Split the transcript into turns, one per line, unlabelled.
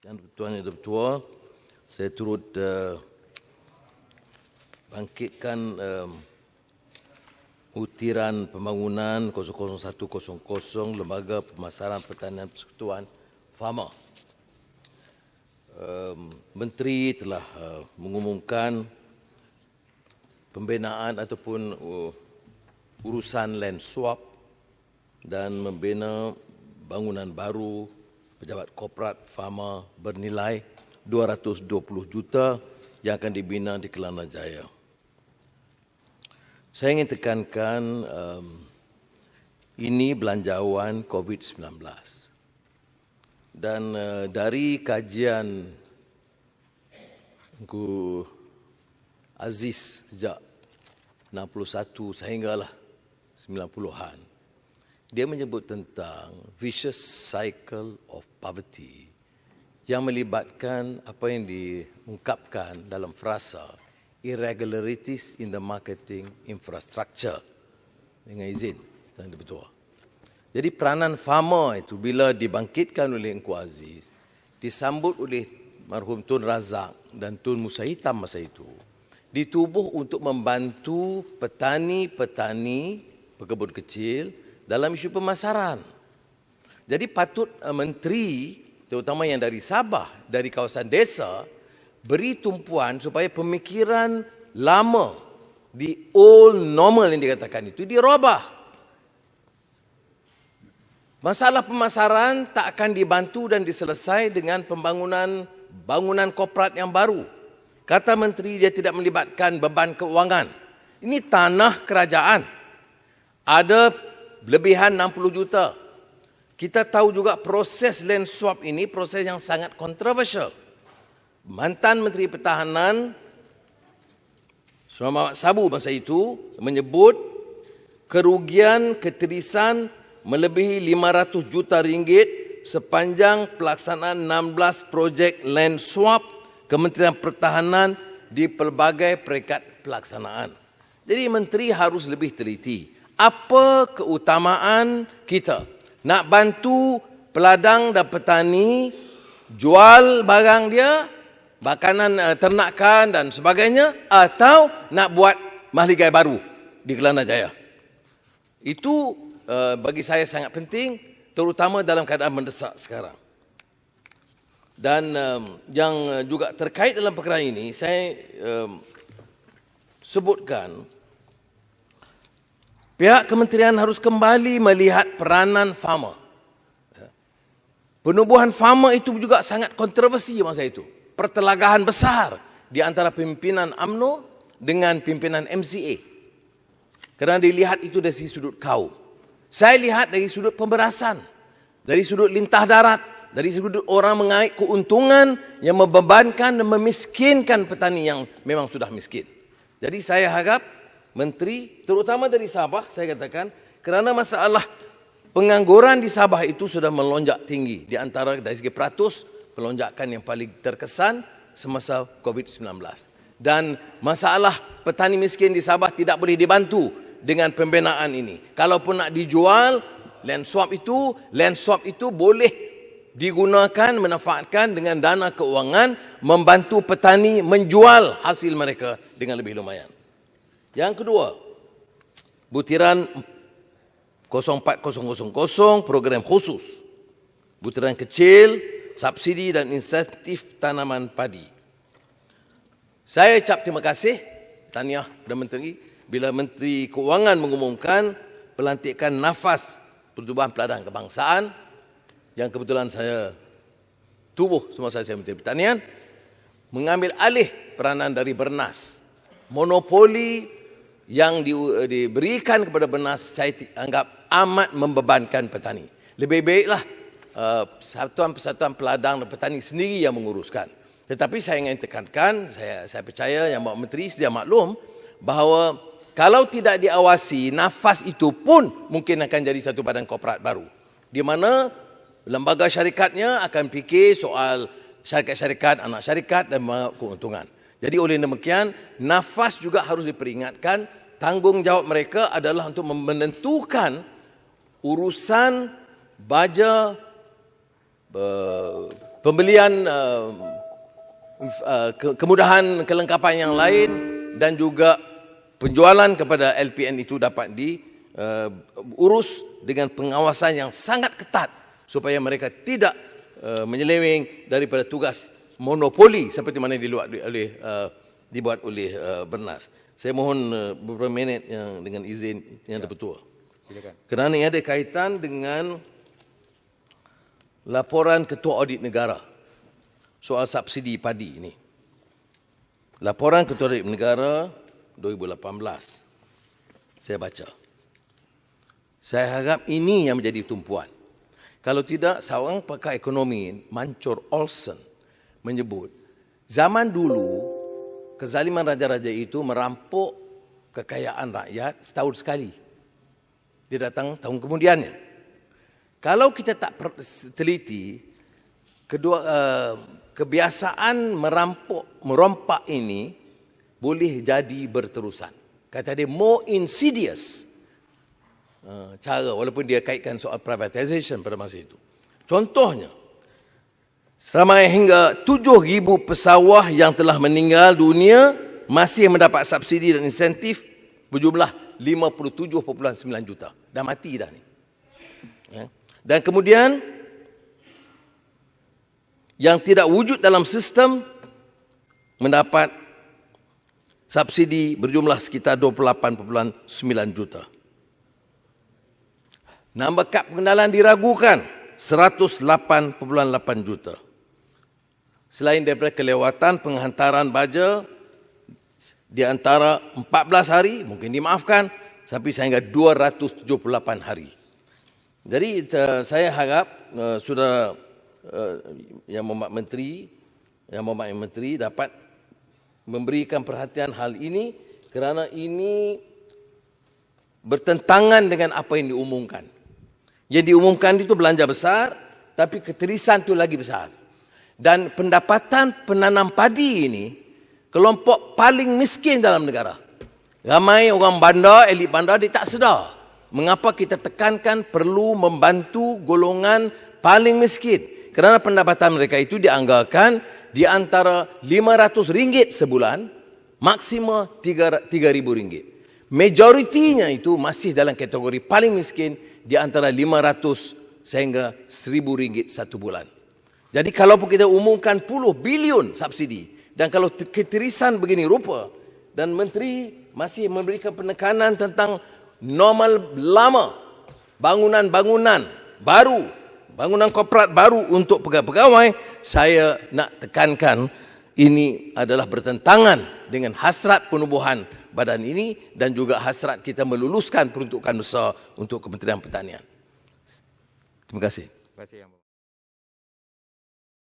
Yang Tuan Yang Bertuah, saya turut bangkitkan utiran pembangunan 00100 Lembaga Pemasaran Pertanian Persekutuan Farmer. Menteri telah mengumumkan pembinaan ataupun urusan land swap dan membina bangunan baru pejabat korporat farmer bernilai 220 juta yang akan dibina di Kelana Jaya. Saya ingin tekankan ini belanjawan COVID-19. Dan dari kajian Engku Aziz sejak 61 sehinggalah 90-an, dia menyebut tentang vicious cycle of poverty yang melibatkan apa yang diungkapkan dalam frasa irregularities in the marketing infrastructure. Dengan izin, Tuan Yang Bertuah. Jadi peranan farmer itu bila dibangkitkan oleh Engku Aziz, disambut oleh marhum Tun Razak dan Tun Musa Hitam masa itu, ditubuh untuk membantu petani-petani pekebun kecil dalam isu pemasaran. Jadi patut menteri, terutama yang dari Sabah, dari kawasan desa, beri tumpuan supaya pemikiran lama, the old normal yang dikatakan itu dirubah. Masalah pemasaran tak akan dibantu dan diselesai dengan bangunan korporat yang baru. Kata menteri, dia tidak melibatkan beban keuangan. Ini tanah kerajaan. Ada lebihan 60 juta. Kita tahu juga proses land swap ini proses yang sangat kontroversial. Mantan Menteri Pertahanan Muhammad Sabu masa itu menyebut kerugian ketirisan melebihi 500 juta ringgit sepanjang pelaksanaan 16 projek land swap Kementerian Pertahanan di pelbagai peringkat pelaksanaan. Jadi menteri harus lebih teliti. Apa keutamaan kita? Nak bantu peladang dan petani jual barang dia, makanan ternakan dan sebagainya, atau nak buat mahligai baru di Kelana Jaya? Itu bagi saya sangat penting, terutama dalam keadaan mendesak sekarang. Dan yang juga terkait dalam perkara ini, saya sebutkan pihak kementerian harus kembali melihat peranan farmer. Penubuhan farmer itu juga sangat kontroversi masa itu. Pertelagahan besar di antara pimpinan UMNO dengan pimpinan MCA. Kerana dilihat itu dari sudut kaum. Saya lihat dari sudut pemberasan, dari sudut lintah darat, dari sudut orang mengait keuntungan yang membebankan dan memiskinkan petani yang memang sudah miskin. Jadi saya harap menteri, terutama dari Sabah, saya katakan, kerana masalah pengangguran di Sabah itu sudah melonjak tinggi. Di antara dari segi peratus, pelonjakan yang paling terkesan semasa COVID-19. Dan masalah petani miskin di Sabah tidak boleh dibantu dengan pembinaan ini. Kalaupun nak dijual, land swap itu boleh digunakan, manfaatkan dengan dana keuangan, membantu petani menjual hasil mereka dengan lebih lumayan. Yang kedua, butiran 04000 program khusus. Butiran kecil, subsidi dan insentif tanaman padi. Saya ucap terima kasih, tahniah kepada menteri, bila Menteri Keuangan mengumumkan pelantikan nafas Pertubuhan Peladang Kebangsaan yang kebetulan saya tubuh semasa saya Menteri Pertanian, mengambil alih peranan dari Bernas. Monopoli yang diberikan kepada Bernas saya anggap amat membebankan petani. Lebih baiklah persatuan-persatuan peladang dan petani sendiri yang menguruskan. Tetapi saya ingin tekankan, saya percaya yang Bapak Menteri sedia maklum bahawa kalau tidak diawasi, nafas itu pun mungkin akan jadi satu badan korporat baru. Di mana lembaga syarikatnya akan fikir soal syarikat-syarikat, anak syarikat dan keuntungan. Jadi oleh demikian, nafas juga harus diperingatkan. Tanggungjawab mereka adalah untuk menentukan urusan baja pembelian kemudahan kelengkapan yang lain dan juga penjualan kepada LPN itu dapat diurus dengan pengawasan yang sangat ketat supaya mereka tidak menyeleweng daripada tugas monopoli seperti mana dibuat oleh Bernas. Saya mohon beberapa minit yang dengan izin yang Datuk-Ketua. Silakan. Kerana ia ada kaitan dengan laporan Ketua Audit Negara soal subsidi padi ini. Laporan Ketua Audit Negara 2018. Saya baca. Saya harap ini yang menjadi tumpuan. Kalau tidak, seorang pakar ekonomi, Mancur Olsen, menyebut, zaman dulu, kezaliman raja-raja itu merampok kekayaan rakyat setahun sekali. Dia datang tahun kemudiannya. Kalau kita tak teliti, kebiasaan merompak ini boleh jadi berterusan. Kata dia more insidious cara, walaupun dia kaitkan soal privatization pada masa itu. Contohnya, seramai hingga 7,000 pesawah yang telah meninggal dunia masih mendapat subsidi dan insentif berjumlah 57.9 juta. Dah mati dah ni. Dan kemudian yang tidak wujud dalam sistem mendapat subsidi berjumlah sekitar 28.9 juta. Nombor kad pengenalan diragukan 108.8 juta. Selain daripada kelewatan penghantaran baja di antara 14 hari, mungkin dimaafkan, tapi sehingga 278 hari. Jadi saya harap Saudara Yang Mohd Menteri dapat memberikan perhatian hal ini kerana ini bertentangan dengan apa yang diumumkan. Yang diumumkan itu belanja besar, tapi keterisan itu lagi besar. Dan pendapatan penanam padi ini kelompok paling miskin dalam negara. Ramai orang bandar, elit bandar, dia tak sedar mengapa kita tekankan perlu membantu golongan paling miskin. Kerana pendapatan mereka itu dianggarkan di antara RM500 sebulan, maksimal RM3,000. Majoritinya itu masih dalam kategori paling miskin di antara RM500 sehingga RM1,000 satu bulan. Jadi kalau kita umumkan puluh bilion subsidi dan kalau keterisan begini rupa dan Menteri masih memberikan penekanan tentang normal lama, bangunan-bangunan baru, bangunan korporat baru untuk pegawai-pegawai, saya nak tekankan ini adalah bertentangan dengan hasrat penubuhan badan ini dan juga hasrat kita meluluskan peruntukan besar untuk Kementerian Pertanian. Terima kasih. Terima kasih.